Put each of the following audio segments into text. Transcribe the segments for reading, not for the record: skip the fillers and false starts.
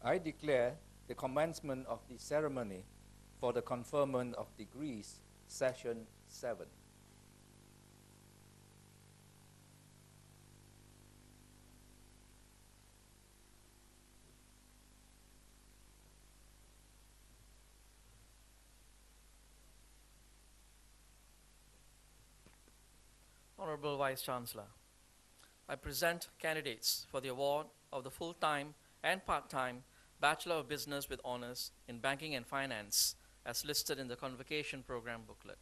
I declare the commencement of the ceremony for the conferment of degrees, session 7. Honorable Vice Chancellor, I present candidates for the award of the full-time and part-time Bachelor of Business with Honors in Banking and Finance as listed in the Convocation Program booklet.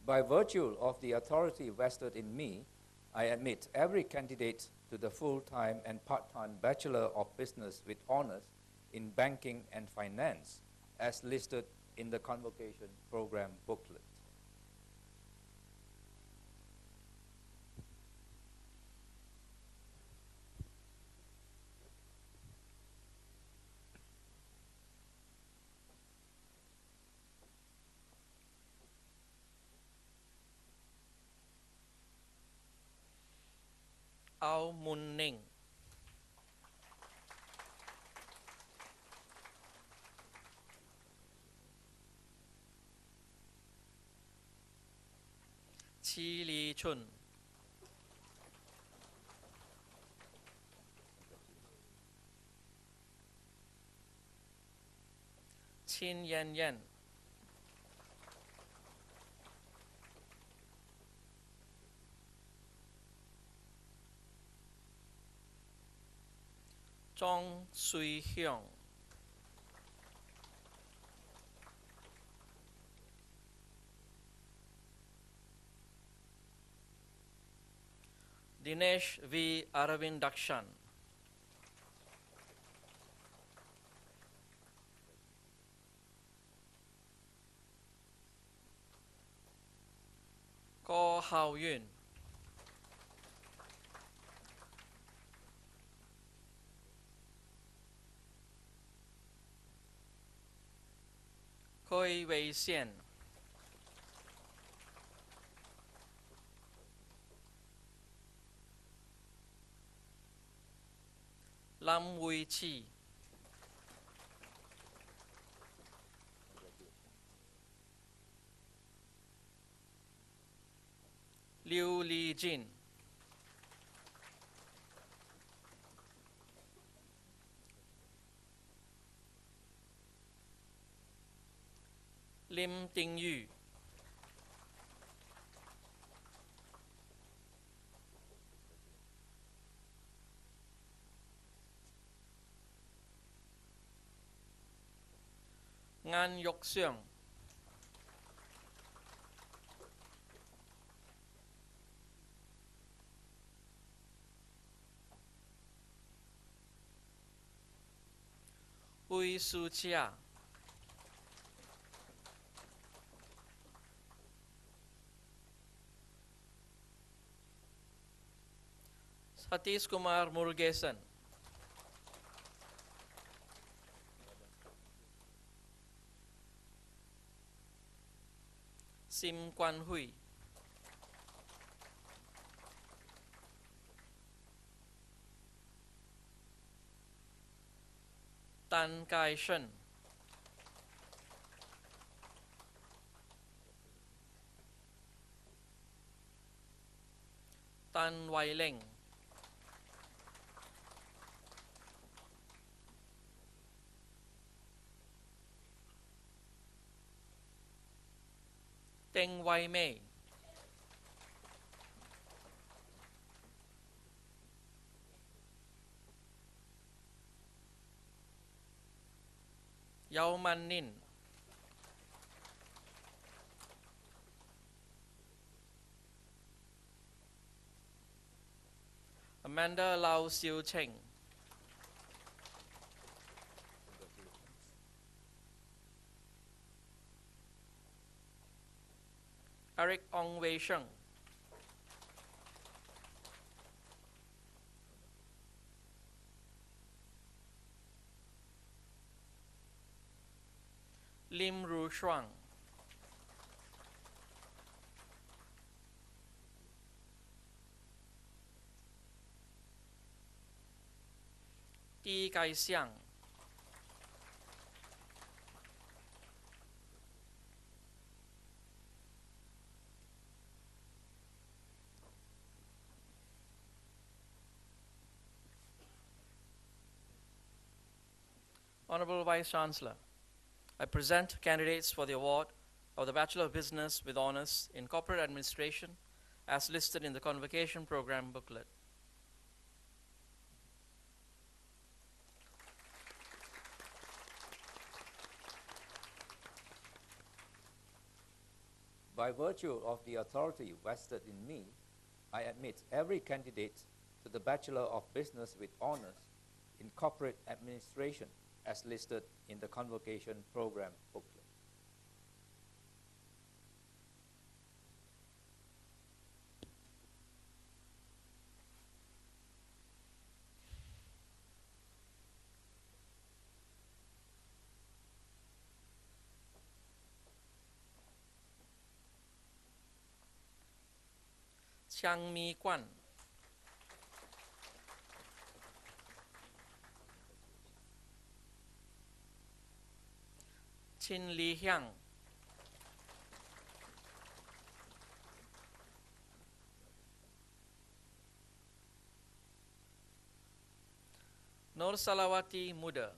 By virtue of the authority vested in me, I admit every candidate to the full-time and part-time Bachelor of Business with Honors in Banking and Finance as listed in the Convocation Program booklet. Ao Mun Ning. Chi Li Chun. Chin Yen Yen. Chong Sui Hyung. Dinesh V. Aravindakshan. Ko Hao Yun. Koi Wei Xian. Lam Wui Chi. Liu Li Jin. Lim Ting Yu. Ngan Yok Seung. Hui Su Chia. Satish Kumar Murugesan. Sim Kwan Hui. Tan Kai Shen. Tan Wai Leng. Teng Wai Mei. Yao Man Nin. Amanda Lau Siu Cheng. Eric Ong Wei Sheng. Lim Ru Shuang, Ti Kai Xiang, Honorable Vice Chancellor, I present candidates for the award of the Bachelor of Business with Honors in Corporate Administration as listed in the Convocation Program booklet. By virtue of the authority vested in me, I admit every candidate to the Bachelor of Business with Honors in Corporate Administration as listed in the Convocation Program booklet. Chiang Mi Kwan, Chin Li Hyang, Nur Salawati Muda,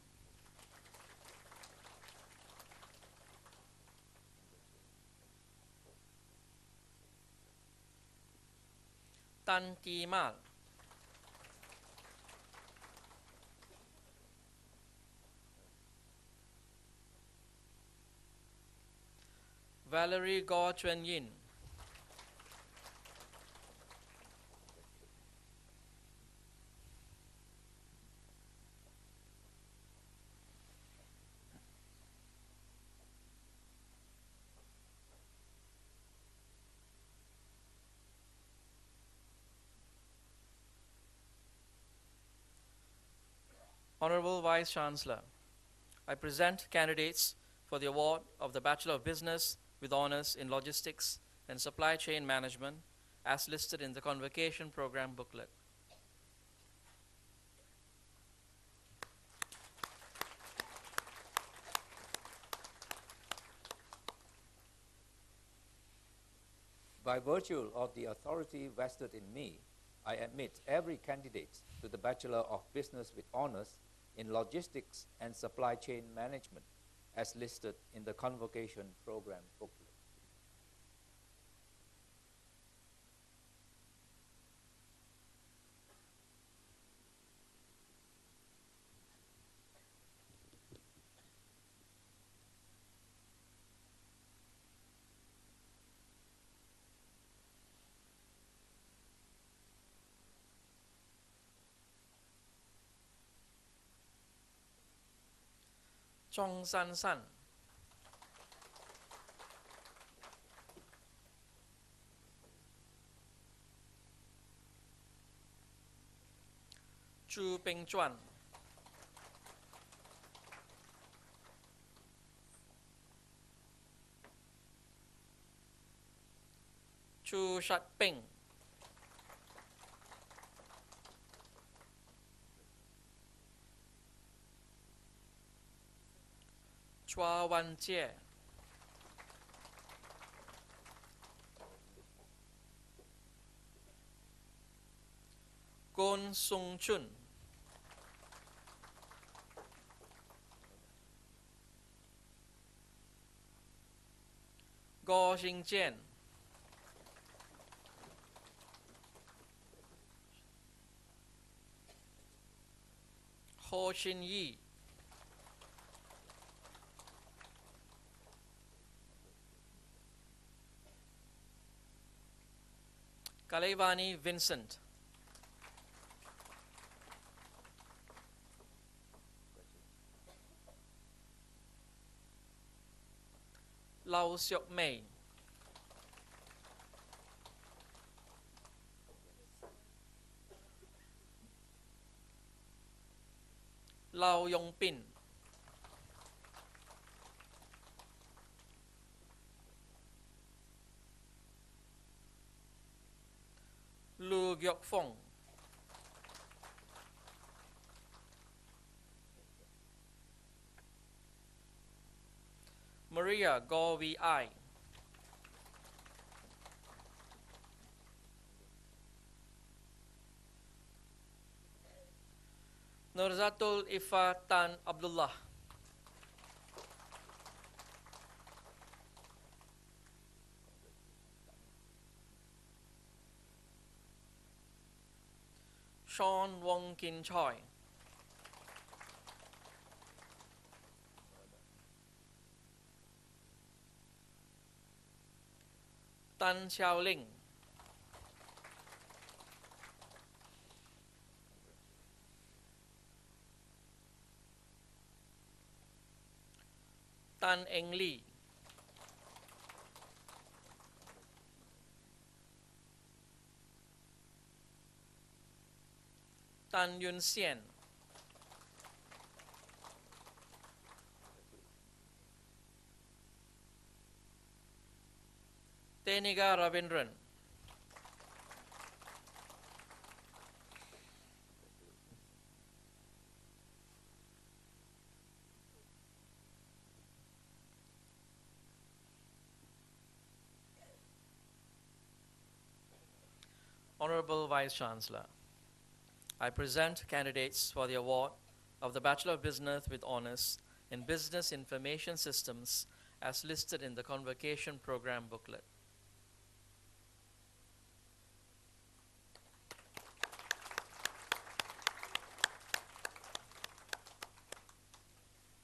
Tan Ti Mal, Valerie Go Chuen Yin, Honorable Vice Chancellor, I present candidates for the award of the Bachelor of Business with Honors in Logistics and Supply Chain Management as listed in the Convocation Program booklet. By virtue of the authority vested in me, I admit every candidate to the Bachelor of Business with Honors in Logistics and Supply Chain Management as listed in the Convocation Program booklet. Chong San San, Chu Peng Chuan, Chu Shat Peng, Chua Wan Jie, Gon Sung Chun, Go Xing Jian, Ho Chin Yi, Kalaivani Vincent, Lau Siok Mei, Lau Yong Pin, Lu Gyok Fong, Maria Go Vi, Nurzatul Ifa Tan Abdullah, Sean Wong Kin Choi, Tan Xiao Ling, Tan Eng Lee, Tan Yun Sien, Teniga Ravindran, Honorable Vice Chancellor, I present candidates for the award of the Bachelor of Business with Honors in Business Information Systems as listed in the Convocation Program booklet.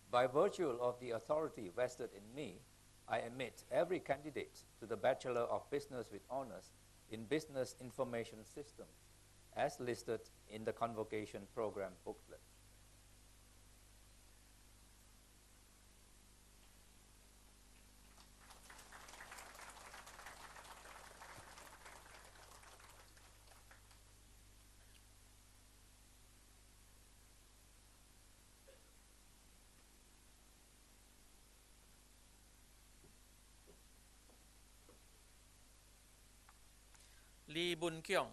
By virtue of the authority vested in me, I admit every candidate to the Bachelor of Business with Honors in Business Information Systems as listed in the Convocation Program booklet. Lee Bun Kyong,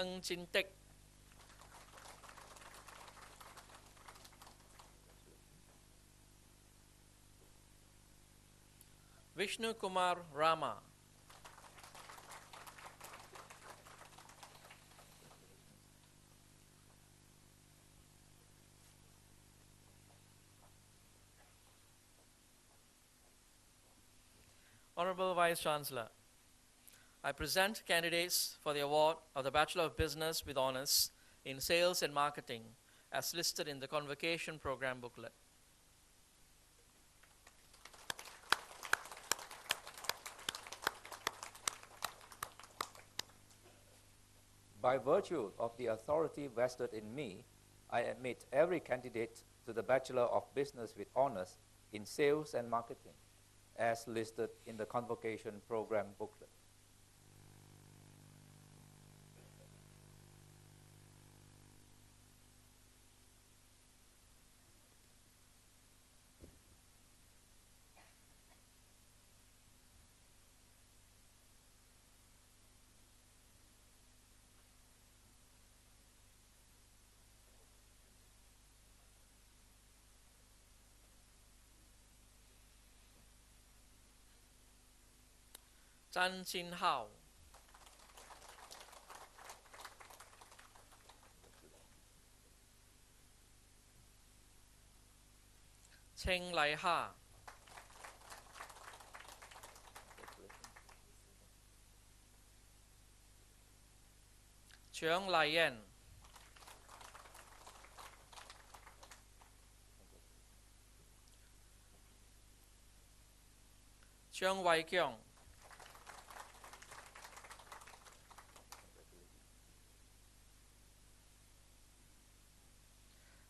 Ng Chin Tek, Vishnu Kumar Rama, Honorable Vice Chancellor, I present candidates for the award of the Bachelor of Business with Honors in Sales and Marketing as listed in the Convocation Program booklet. By virtue of the authority vested in me, I admit every candidate to the Bachelor of Business with Honors in Sales and Marketing as listed in the Convocation Program booklet. Chan Chin Hao, Cheng Lai Ha, Cheung Lai Yen, Cheung Wai Kyong,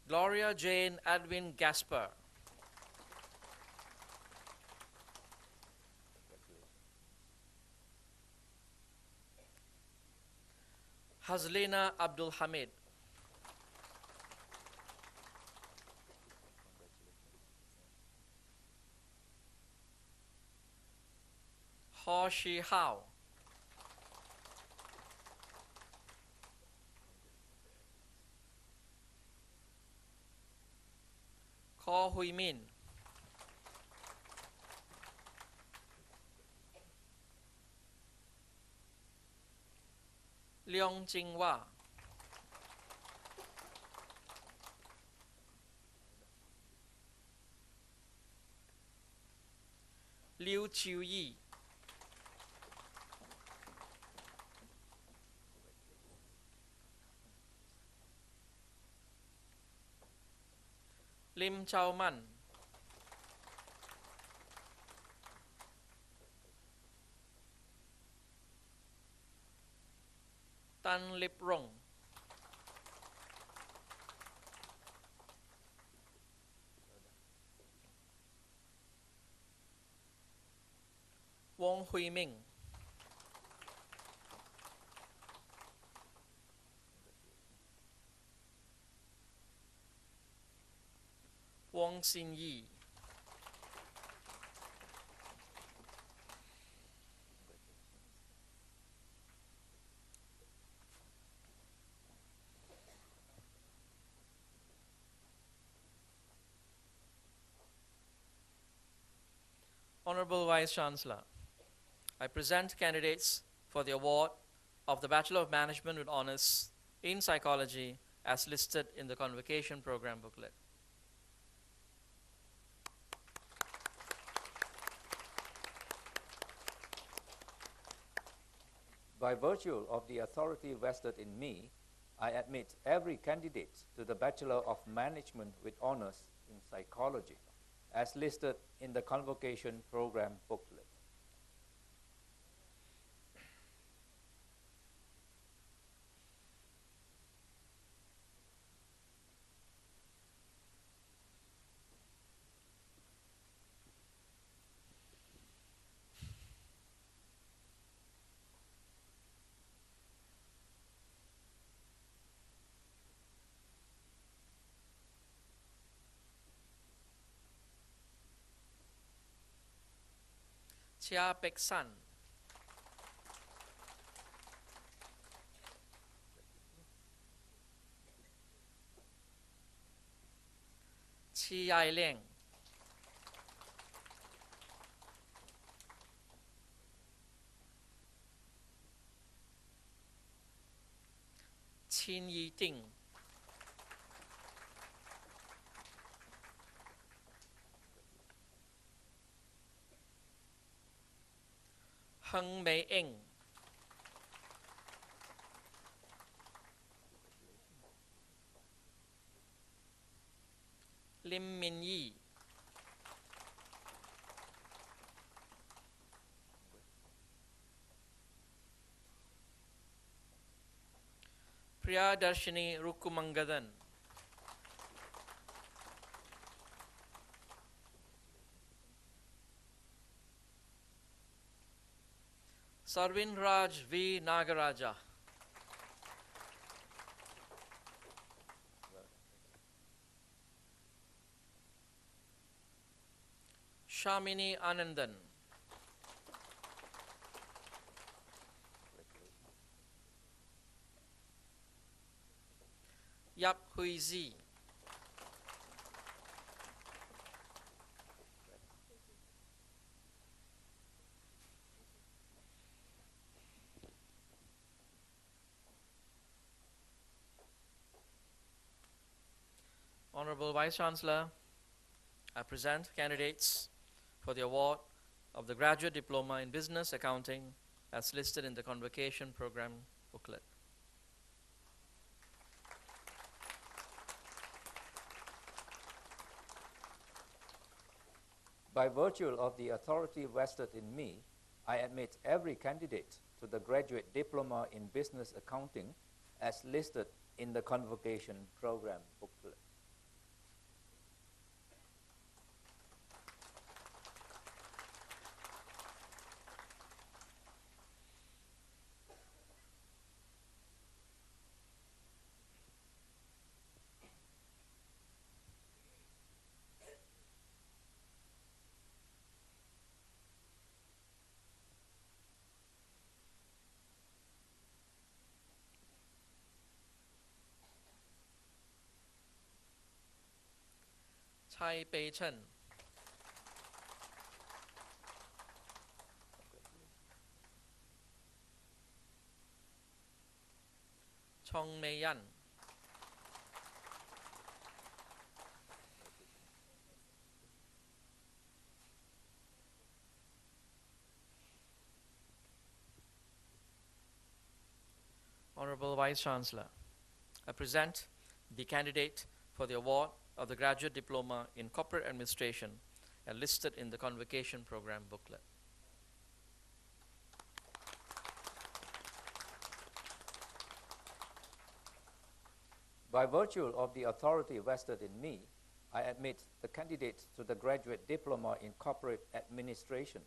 Gloria Jane Edwin Gasper, Hazlina Abdul Hamid, ข้อชี้ห้าวข้อหุยมินเลียงจิงว่าลิวชิวยี่ลิมเชามันตันลิปรงวงหุยมิงวงซินยี่ Honorable Vice Chancellor, I present candidates for the award of the Bachelor of Management with Honors in Psychology as listed in the Convocation Program booklet. By virtue of the authority vested in me, I admit every candidate to the Bachelor of Management with Honors in Psychology as listed in the Convocation Program booklet. Chia Pek San, Chi Yai Leng, Chin Yi Ting, Heng Mei Eng, Lim Min Yi, Priyadarshini Rukumangadan, Sarvin Raj V. Nagaraja, Shamini Anandan, Yap Hui Zi, Honorable Vice Chancellor, I present candidates for the award of the Graduate Diploma in Business Accounting as listed in the Convocation Program booklet. By virtue of the authority vested in me, I admit every candidate to the Graduate Diploma in Business Accounting as listed in the Convocation Program booklet. ชัยเปยเฉินชองเมยัน Honorable Vice Chancellor, I present the candidate for the award of the Graduate Diploma in Corporate Administration as listed in the Convocation Program booklet. By virtue of the authority vested in me, I admit the candidate to the Graduate Diploma in Corporate Administration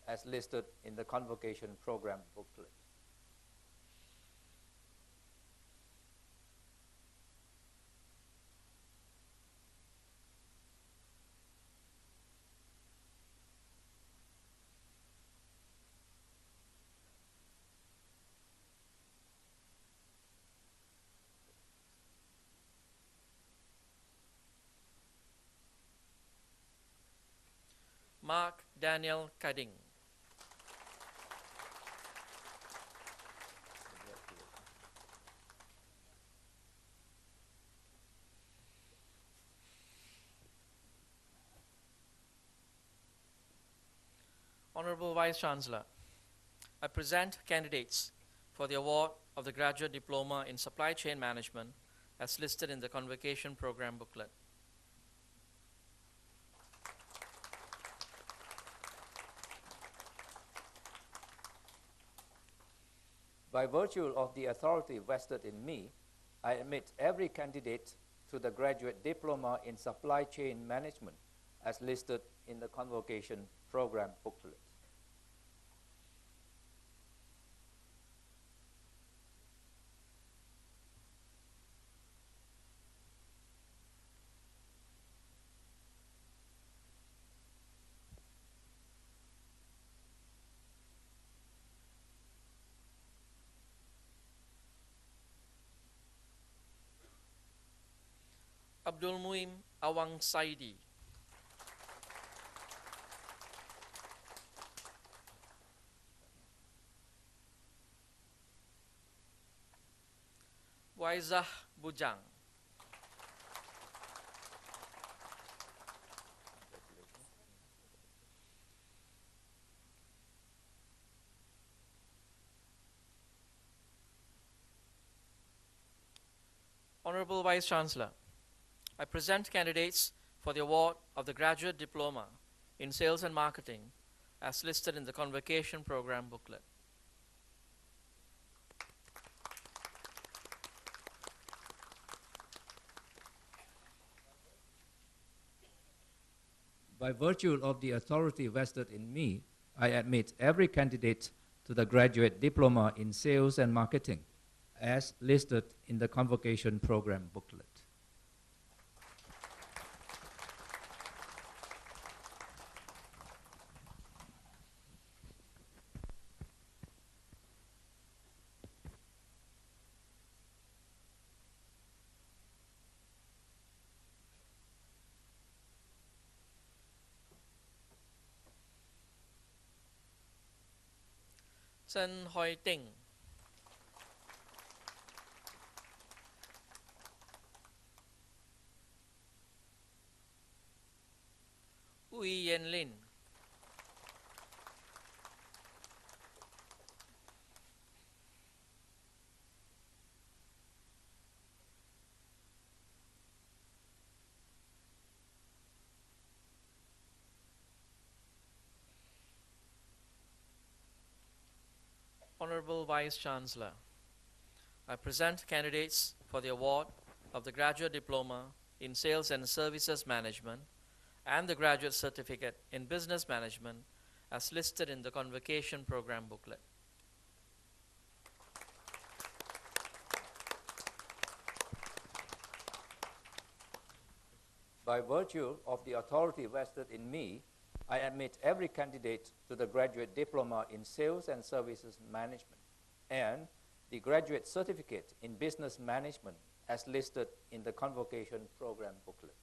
as listed in the Convocation Program booklet. Mark Daniel Kading. Honorable Vice Chancellor, I present candidates for the award of the Graduate Diploma in Supply Chain Management as listed in the Convocation Program booklet. By virtue of the authority vested in me, I admit every candidate to the Graduate Diploma in Supply Chain Management as listed in the Convocation Program booklet. Abdul Muim Awang Saidi. Waizah Bujang. Honorable Vice Chancellor, I present candidates for the award of the Graduate Diploma in Sales and Marketing as listed in the Convocation Program booklet. By virtue of the authority vested in me, I admit every candidate to the Graduate Diploma in Sales and Marketing as listed in the Convocation Program booklet. Sen Hoi Ting. Uy Yen Lin. Honorable Vice Chancellor, I present candidates for the award of the Graduate Diploma in Sales and Services Management and the Graduate Certificate in Business Management as listed in the Convocation Program booklet. By virtue of the authority vested in me, I admit every candidate to the Graduate Diploma in Sales and Services Management and the Graduate Certificate in Business Management as listed in the Convocation Program booklet.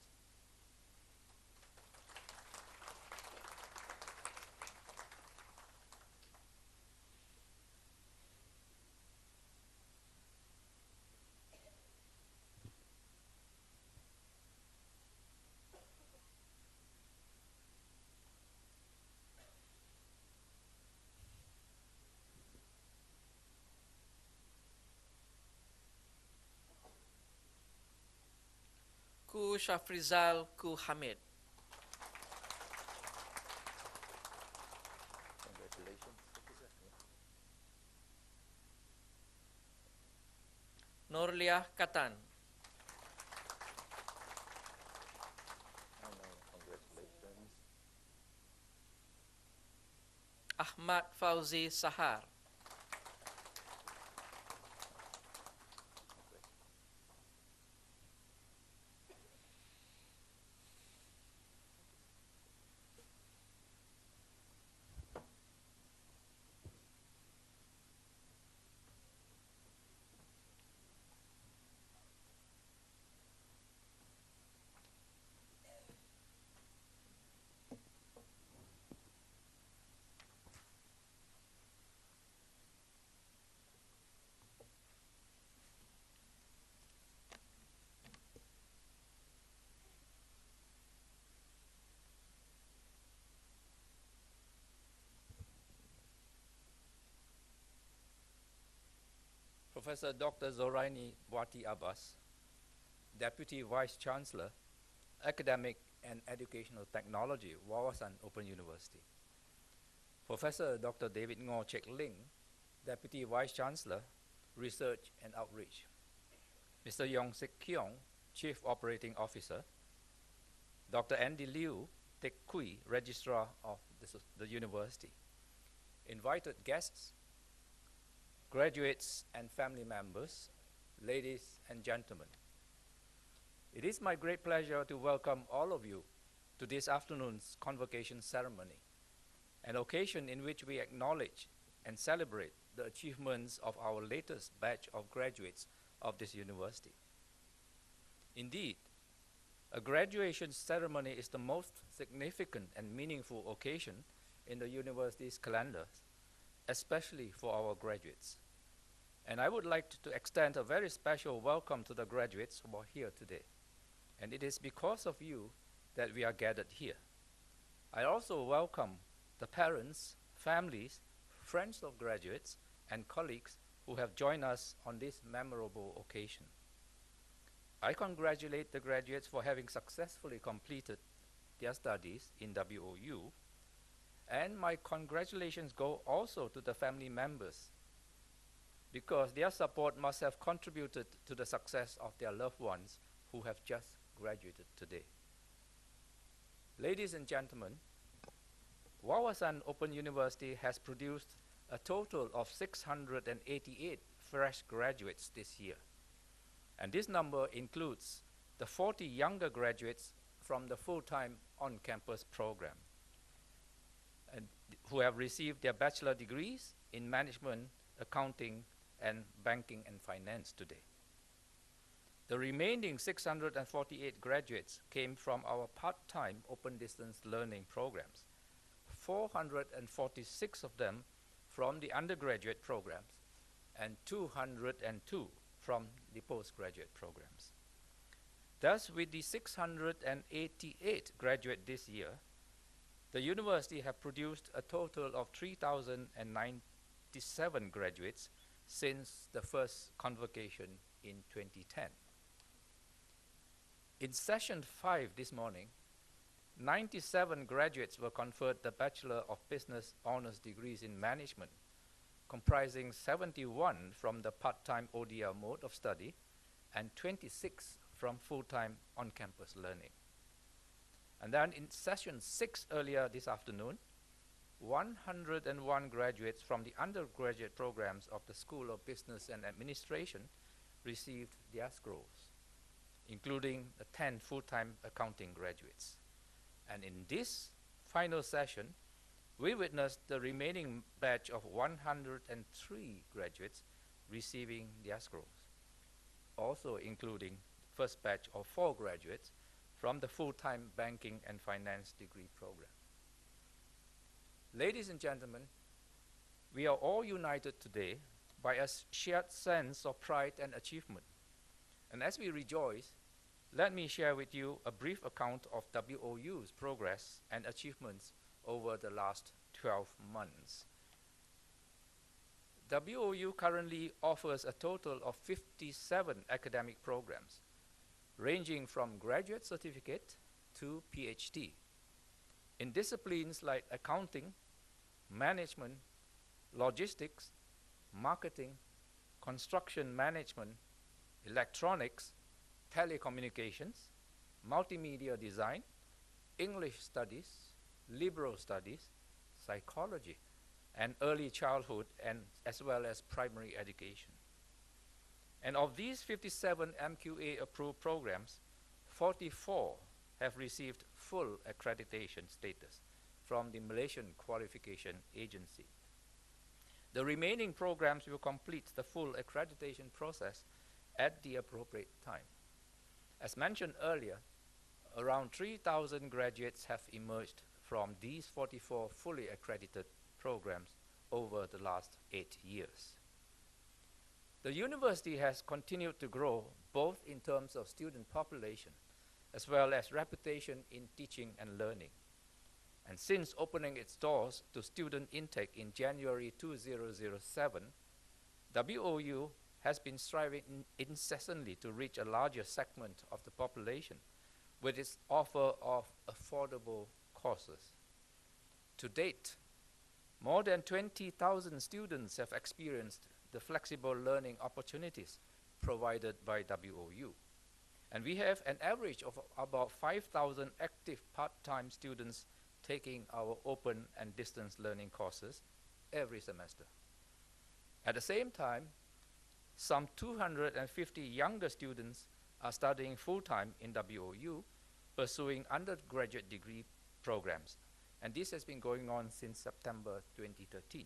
Ku Shafrizal Ku Hamid. Congratulations. Norlia Katan. Congratulations. Ahmad Fauzi Sahar. Professor Dr. Zoraini Wati Abbas, Deputy Vice Chancellor, Academic and Educational Technology, Wawasan Open University. Professor Dr. David Ngo Chek Ling, Deputy Vice Chancellor, Research and Outreach. Mr. Yong Sik Kyong, Chief Operating Officer. Dr. Andy Liu Tek Kui, Registrar of the University. Invited guests, graduates and family members, ladies and gentlemen. It is my great pleasure to welcome all of you to this afternoon's convocation ceremony, an occasion in which we acknowledge and celebrate the achievements of our latest batch of graduates of this university. Indeed, a graduation ceremony is the most significant and meaningful occasion in the university's calendar, especially for our graduates. And I would like to extend a very special welcome to the graduates who are here today. And it is because of you that we are gathered here. I also welcome the parents, families, friends of graduates, and colleagues who have joined us on this memorable occasion. I congratulate the graduates for having successfully completed their studies in WOU, and my congratulations go also to the family members, because their support must have contributed to the success of their loved ones who have just graduated today. Ladies and gentlemen, Wawasan Open University has produced a total of 688 fresh graduates this year. And this number includes the 40 younger graduates from the full-time on-campus program, and who have received their bachelor degrees in management, accounting, and banking and finance today. The remaining 648 graduates came from our part-time open distance learning programs, 446 of them from the undergraduate programs, and 202 from the postgraduate programs. Thus, with the 688 graduates this year, the university have produced a total of 3,097 graduates since the first convocation in 2010. In session 5 this morning, 97 graduates were conferred the Bachelor of Business Honors degrees in Management, comprising 71 from the part-time ODR mode of study and 26 from full-time on-campus learning. And then in session 6 earlier this afternoon, 101 graduates from the undergraduate programs of the School of Business and Administration received their scrolls, including the 10 full-time accounting graduates. And in this final session, we witnessed the remaining batch of 103 graduates receiving their scrolls, also including the first batch of 4 graduates from the full-time banking and finance degree program. Ladies and gentlemen, we are all united today by a shared sense of pride and achievement. And as we rejoice, let me share with you a brief account of WOU's progress and achievements over the last 12 months. WOU currently offers a total of 57 academic programs, ranging from graduate certificate to PhD, in disciplines like accounting, management, logistics, marketing, construction management, electronics, telecommunications, multimedia design, English studies, liberal studies, psychology, and early childhood, and as well as primary education. And of these 57 MQA approved programs, 44 have received full accreditation status from the Malaysian Qualification Agency. The remaining programs will complete the full accreditation process at the appropriate time. As mentioned earlier, around 3,000 graduates have emerged from these 44 fully accredited programs over the last 8 years. The university has continued to grow both in terms of student population as well as reputation in teaching and learning. And since opening its doors to student intake in January 2007, WOU has been striving incessantly to reach a larger segment of the population with its offer of affordable courses. To date, more than 20,000 students have experienced the flexible learning opportunities provided by WOU. And we have an average of about 5,000 active part-time students taking our open and distance learning courses every semester. At the same time, some 250 younger students are studying full-time in WOU, pursuing undergraduate degree programs. And this has been going on since September 2013.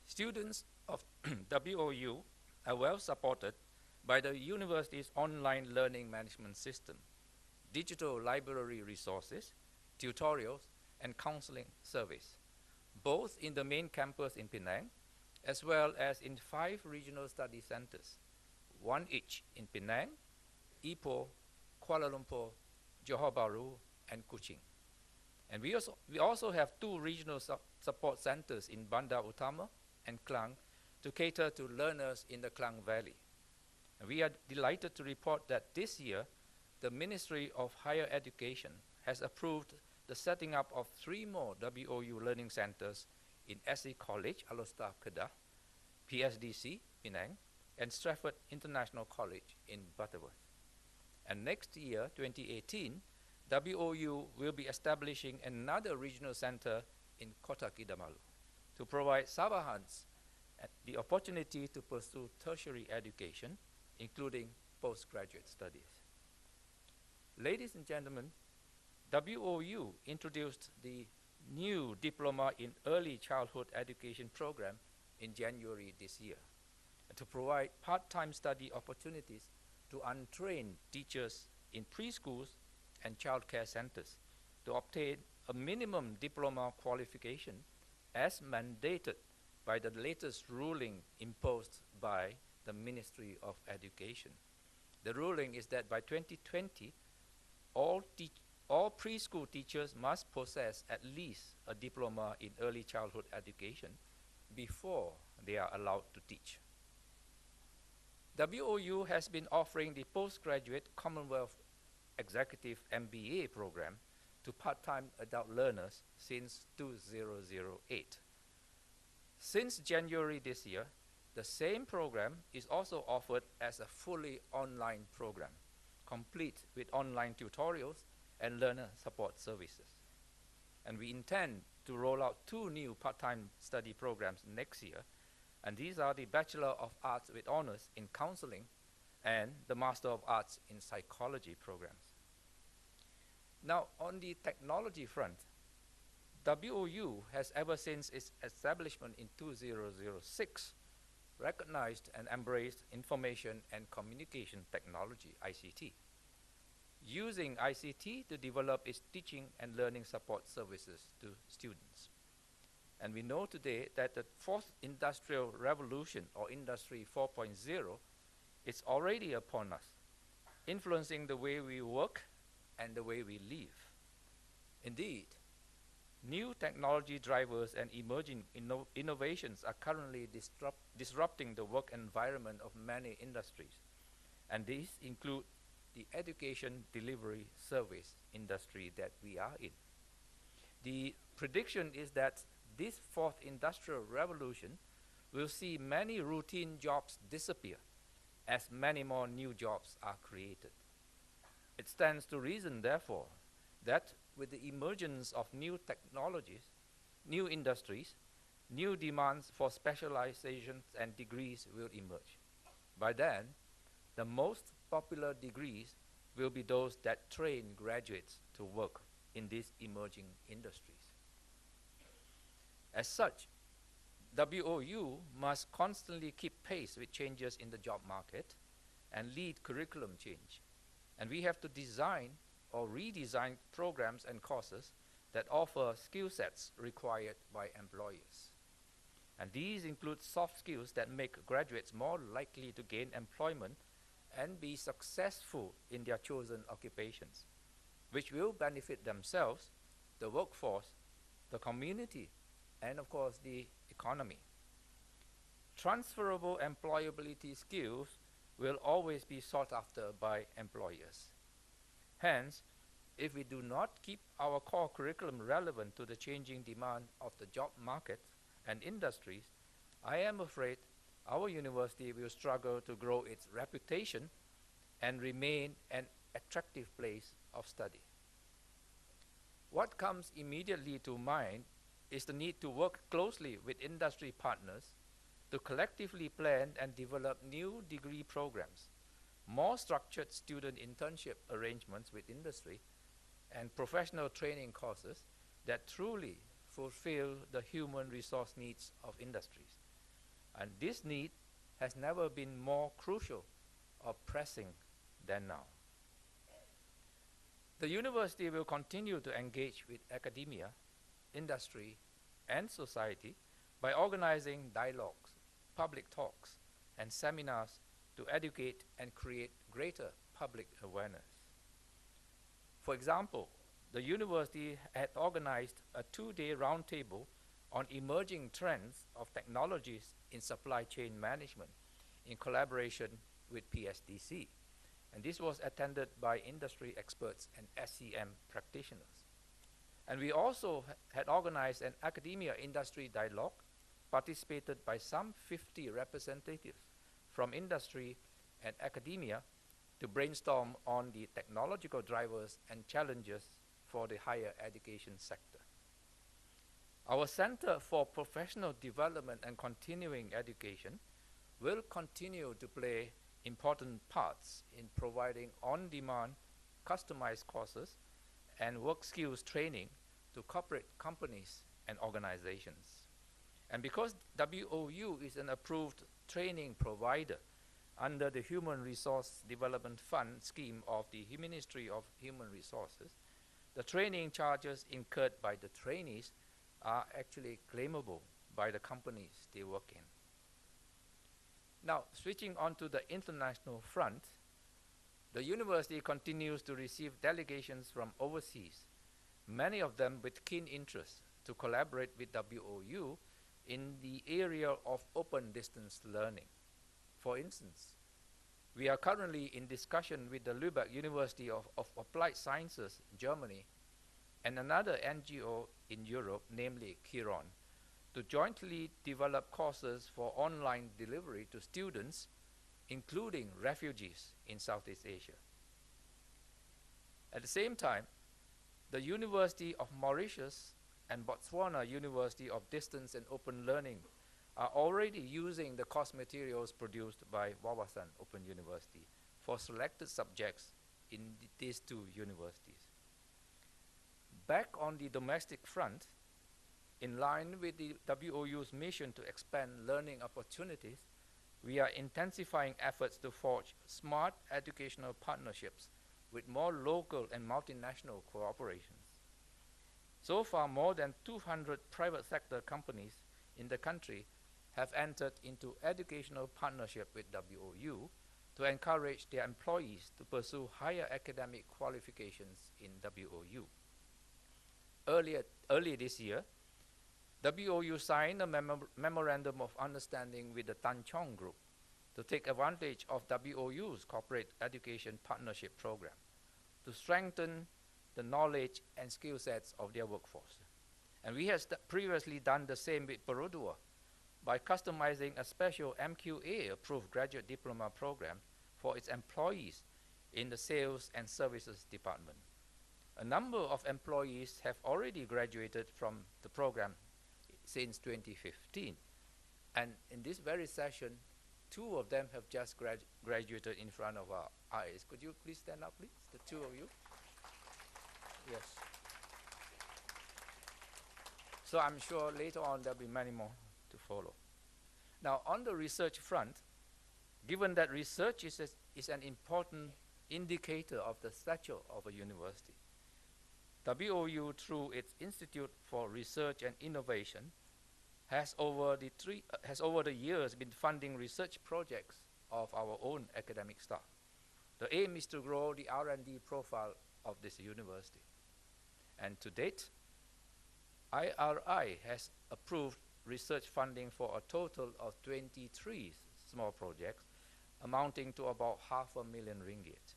Students of WOU are well supported by the university's online learning management system, digital library resources, tutorials, and counseling service, both in the main campus in Penang, as well as in 5 regional study centers, 1 each in Penang, Ipoh, Kuala Lumpur, Johor Bahru, and Kuching. And we also have 2 regional support centers in Bandar Utama and Klang to cater to learners in the Klang Valley. And we are delighted to report that this year, the Ministry of Higher Education has approved the setting up of 3 more WOU learning centers in SE College, Alostar, Kedah, PSDC, Penang, and Stratford International College in Butterworth. And next year, 2018, WOU will be establishing another regional center in Kota Kinabalu to provide Sabahans the opportunity to pursue tertiary education, including postgraduate studies. Ladies and gentlemen, WOU introduced the new Diploma in Early Childhood Education program in January this year to provide part-time study opportunities to untrained teachers in preschools and childcare centers to obtain a minimum diploma qualification as mandated by the latest ruling imposed by the Ministry of Education. The ruling is that by 2020, all preschool teachers must possess at least a diploma in early childhood education before they are allowed to teach. WOU has been offering the postgraduate Commonwealth Executive MBA program to part-time adult learners since 2008. Since January this year, the same program is also offered as a fully online program, complete with online tutorials and learner support services. And we intend to roll out 2 new part-time study programs next year, and these are the Bachelor of Arts with Honors in Counseling and the Master of Arts in Psychology programs. Now, on the technology front, WOU has ever since its establishment in 2006 recognized and embraced information and communication technology, ICT, using ICT to develop its teaching and learning support services to students. And we know today that the 4th industrial revolution, or Industry 4.0, is already upon us, influencing the way we work and the way we live. Indeed, new technology drivers and emerging innovations are currently disrupting the work environment of many industries. And these include the education delivery service industry that we are in. The prediction is that this fourth industrial revolution will see many routine jobs disappear as many more new jobs are created. It stands to reason, therefore, that with the emergence of new technologies, new industries, new demands for specializations and degrees will emerge. By then, the most popular degrees will be those that train graduates to work in these emerging industries. As such, WOU must constantly keep pace with changes in the job market and lead curriculum change. And we have to design or redesign programs and courses that offer skill sets required by employers. And these include soft skills that make graduates more likely to gain employment and be successful in their chosen occupations, which will benefit themselves, the workforce, the community, and of course the economy. Transferable employability skills will always be sought after by employers. Hence, if we do not keep our core curriculum relevant to the changing demand of the job market and industries, I am afraid our university will struggle to grow its reputation and remain an attractive place of study. What comes immediately to mind is the need to work closely with industry partners to collectively plan and develop new degree programs, more structured student internship arrangements with industry, and professional training courses that truly fulfill the human resource needs of industries. And this need has never been more crucial or pressing than now. The university will continue to engage with academia, industry, and society by organizing dialogues, public talks, and seminars to educate and create greater public awareness. For example, the university had organized a 2-day roundtable on emerging trends of technologies in supply chain management in collaboration with PSDC. And this was attended by industry experts and SCM practitioners. And we also had organized an academia industry dialogue participated by some 50 representatives from industry and academia to brainstorm on the technological drivers and challenges for the higher education sector. Our Center for Professional Development and Continuing Education will continue to play important parts in providing on-demand, customized courses and work skills training to corporate companies and organizations. And because WOU is an approved training provider under the Human Resource Development Fund scheme of the Ministry of Human Resources, the training charges incurred by the trainees are actually claimable by the companies they work in. Now, switching on to the international front, the university continues to receive delegations from overseas, many of them with keen interest to collaborate with WOU in the area of open distance learning. For instance, we are currently in discussion with the Lübeck University of Applied Sciences, Germany, and another NGO in Europe, namely Chiron, to jointly develop courses for online delivery to students, including refugees in Southeast Asia. At the same time, the University of Mauritius and Botswana University of Distance and Open Learning are already using the course materials produced by Wawasan Open University for selected subjects in these two universities. Back on the domestic front, in line with the WOU's mission to expand learning opportunities, we are intensifying efforts to forge smart educational partnerships with more local and multinational cooperations. So far, more than 200 private sector companies in the country have entered into educational partnership with WOU to encourage their employees to pursue higher academic qualifications in WOU. Earlier this year, WOU signed a memorandum of understanding with the Tan Chong Group to take advantage of WOU's Corporate Education Partnership Program to strengthen the knowledge and skill sets of their workforce. And we have previously done the same with Perodua by customizing a special MQA-approved graduate diploma program for its employees in the sales and services department. A number of employees have already graduated from the program since 2015. And in this very session, 2 of them have just graduated in front of our eyes. Could you please stand up, please, the 2 of you? Yes. So I'm sure later on there'll be many more to follow. Now, on the research front, given that research is an important indicator of the stature of a university, WOU, through its Institute for Research and Innovation, has over the years been funding research projects of our own academic staff. The aim is to grow the R&D profile of this university. And to date, IRI has approved research funding for a total of 23 small projects amounting to about R500,000.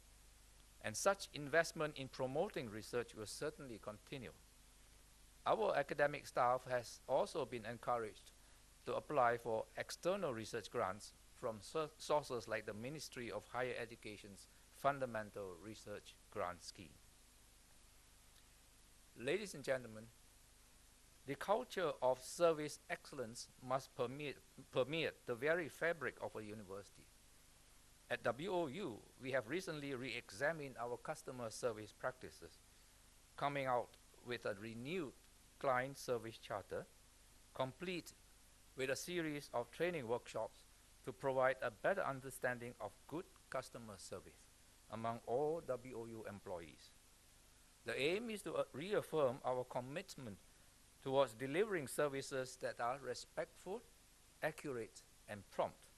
And such investment in promoting research will certainly continue. Our academic staff has also been encouraged to apply for external research grants from sources like the Ministry of Higher Education's Fundamental Research Grant Scheme. Ladies and gentlemen, the culture of service excellence must permeate the very fabric of a university. At WOU, we have recently re-examined our customer service practices, coming out with a renewed client service charter, complete with a series of training workshops to provide a better understanding of good customer service among all WOU employees. The aim is to reaffirm our commitment towards delivering services that are respectful, accurate, and prompt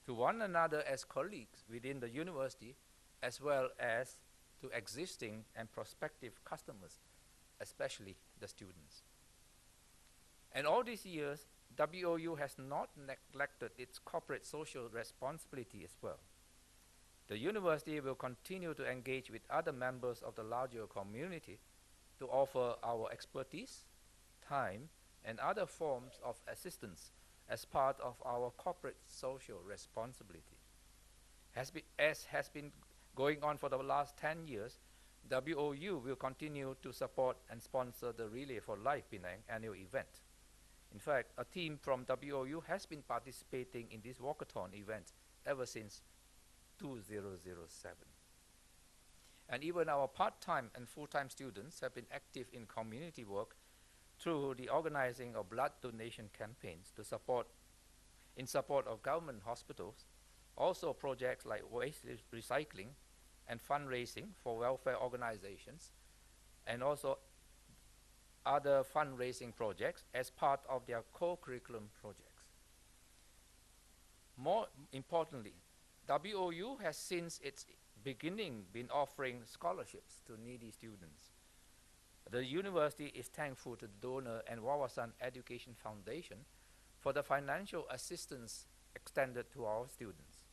to one another as colleagues within the university, as well as to existing and prospective customers, especially the students. And all these years, WOU has not neglected its corporate social responsibility as well. The university will continue to engage with other members of the larger community to offer our expertise, time, and other forms of assistance as part of our corporate social responsibility. As has been going on for the last 10 years, WOU will continue to support and sponsor the Relay for Life Penang annual event. In fact, a team from WOU has been participating in this walkathon event ever since 2007. And even our part-time and full-time students have been active in community work through the organizing of blood donation campaigns in support of government hospitals, also projects like waste recycling and fundraising for welfare organizations, and also other fundraising projects as part of their co-curriculum projects. More importantly, WOU has since its beginning been offering scholarships to needy students. The university is thankful to the donor and Wawasan Education Foundation for the financial assistance extended to our students.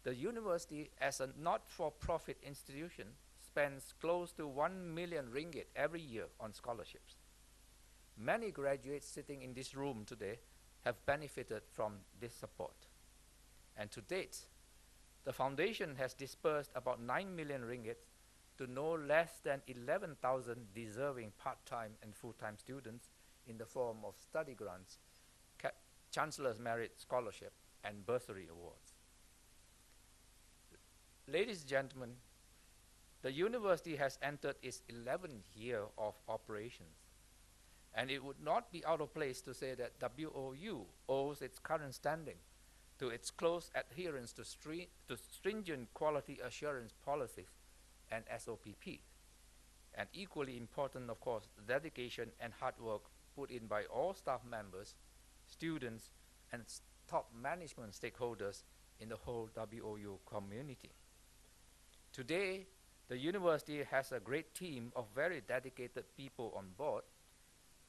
The university, as a not-for-profit institution, spends close to 1 million ringgit every year on scholarships. Many graduates sitting in this room today have benefited from this support. And to date, the foundation has disbursed about 9 million ringgit to no less than 11,000 deserving part-time and full-time students in the form of study grants, Chancellor's Merit Scholarship, and bursary awards. Ladies and gentlemen, the university has entered its 11th year of operations, and it would not be out of place to say that WOU owes its current standing to its close adherence to stringent quality assurance policies and SOPP. And equally important, of course, the dedication and hard work put in by all staff members, students, and top management stakeholders in the whole WOU community. Today, the university has a great team of very dedicated people on board,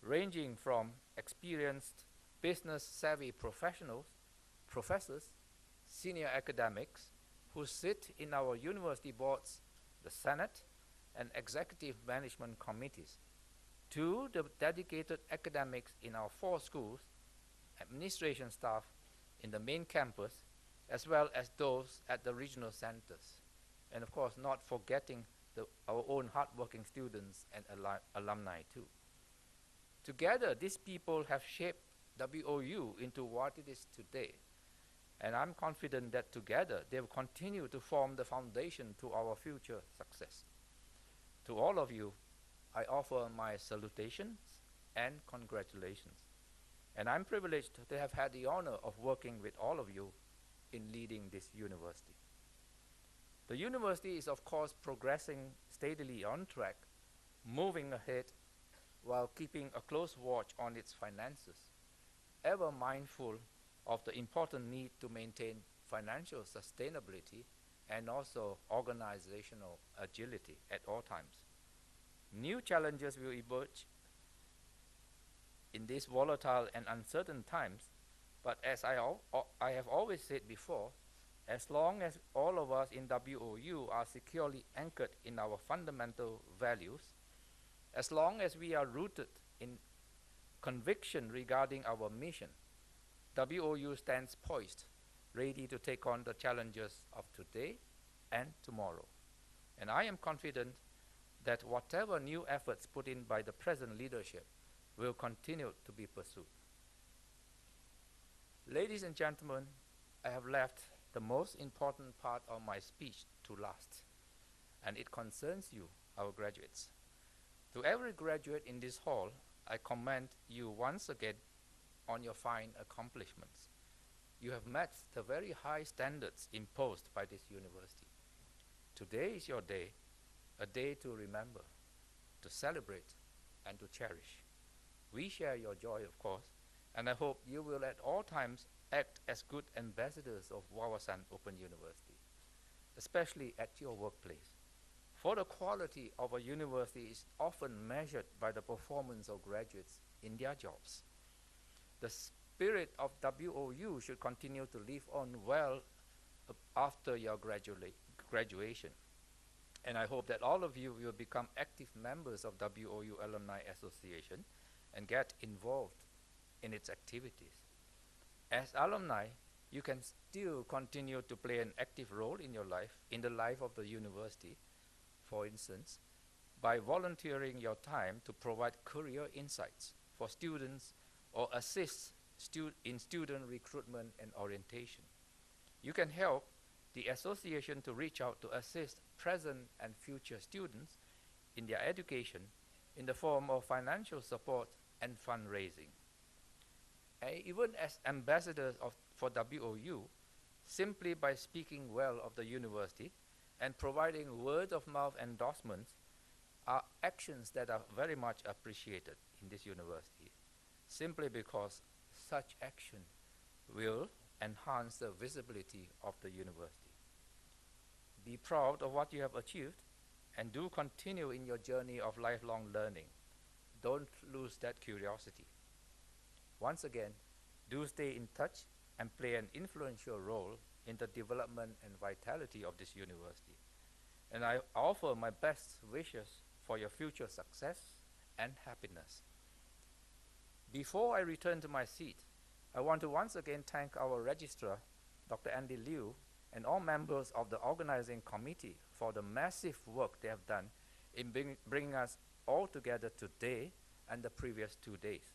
ranging from experienced business-savvy professionals, professors, senior academics who sit in our university boards, the Senate, and executive management committees, to the dedicated academics in our 4 schools, administration staff in the main campus, as well as those at the regional centers. And of course, not forgetting our own hardworking students and alumni too. Together, these people have shaped WOU into what it is today. And I'm confident that together they will continue to form the foundation to our future success. To all of you, I offer my salutations and congratulations. And I'm privileged to have had the honor of working with all of you in leading this university. The university is, of course, progressing steadily on track, moving ahead while keeping a close watch on its finances, ever mindful of the important need to maintain financial sustainability and also organizational agility at all times. New challenges will emerge in these volatile and uncertain times, but as I have always said before, as long as all of us in WOU are securely anchored in our fundamental values, as long as we are rooted in conviction regarding our mission, WOU stands poised, ready to take on the challenges of today and tomorrow. And I am confident that whatever new efforts put in by the present leadership will continue to be pursued. Ladies and gentlemen, I have left the most important part of my speech to last, and it concerns you, our graduates. To every graduate in this hall, I commend you once again on your fine accomplishments. You have met the very high standards imposed by this university. Today is your day, a day to remember, to celebrate, and to cherish. We share your joy, of course, and I hope you will at all times act as good ambassadors of Wawasan Open University, especially at your workplace. For the quality of a university is often measured by the performance of graduates in their jobs. The spirit of WOU should continue to live on well after your graduation. And I hope that all of you will become active members of WOU Alumni Association and get involved in its activities. As alumni, you can still continue to play an active role in your life, in the life of the university, for instance, by volunteering your time to provide career insights for students or assist in student recruitment and orientation. You can help the association to reach out to assist present and future students in their education in the form of financial support and fundraising. Even as ambassadors for WOU, simply by speaking well of the university and providing word-of-mouth endorsements are actions that are very much appreciated in this university, simply because such action will enhance the visibility of the university. Be proud of what you have achieved and do continue in your journey of lifelong learning. Don't lose that curiosity. Once again, do stay in touch and play an influential role in the development and vitality of this university. And I offer my best wishes for your future success and happiness. Before I return to my seat, I want to once again thank our registrar, Dr. Andy Liu, and all members of the organizing committee for the massive work they have done in bringing us all together today and the previous 2 days.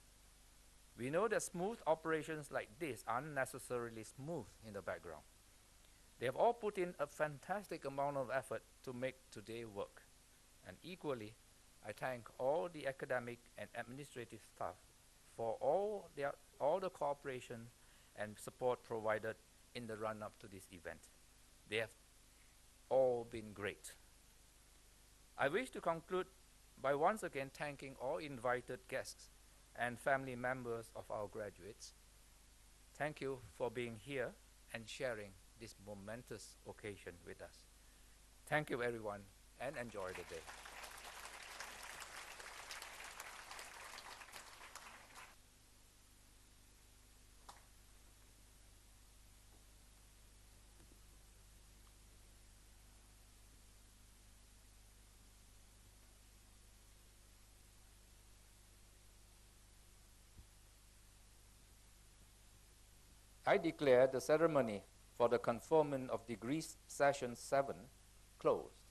We know that smooth operations like this aren't necessarily smooth in the background. They have all put in a fantastic amount of effort to make today work. And equally, I thank all the academic and administrative staff for all the cooperation and support provided in the run-up to this event. They have all been great. I wish to conclude by once again thanking all invited guests and family members of our graduates. Thank you for being here and sharing this momentous occasion with us. Thank you, everyone, and enjoy the day. I declare the ceremony for the conferment of degrees session 7 closed.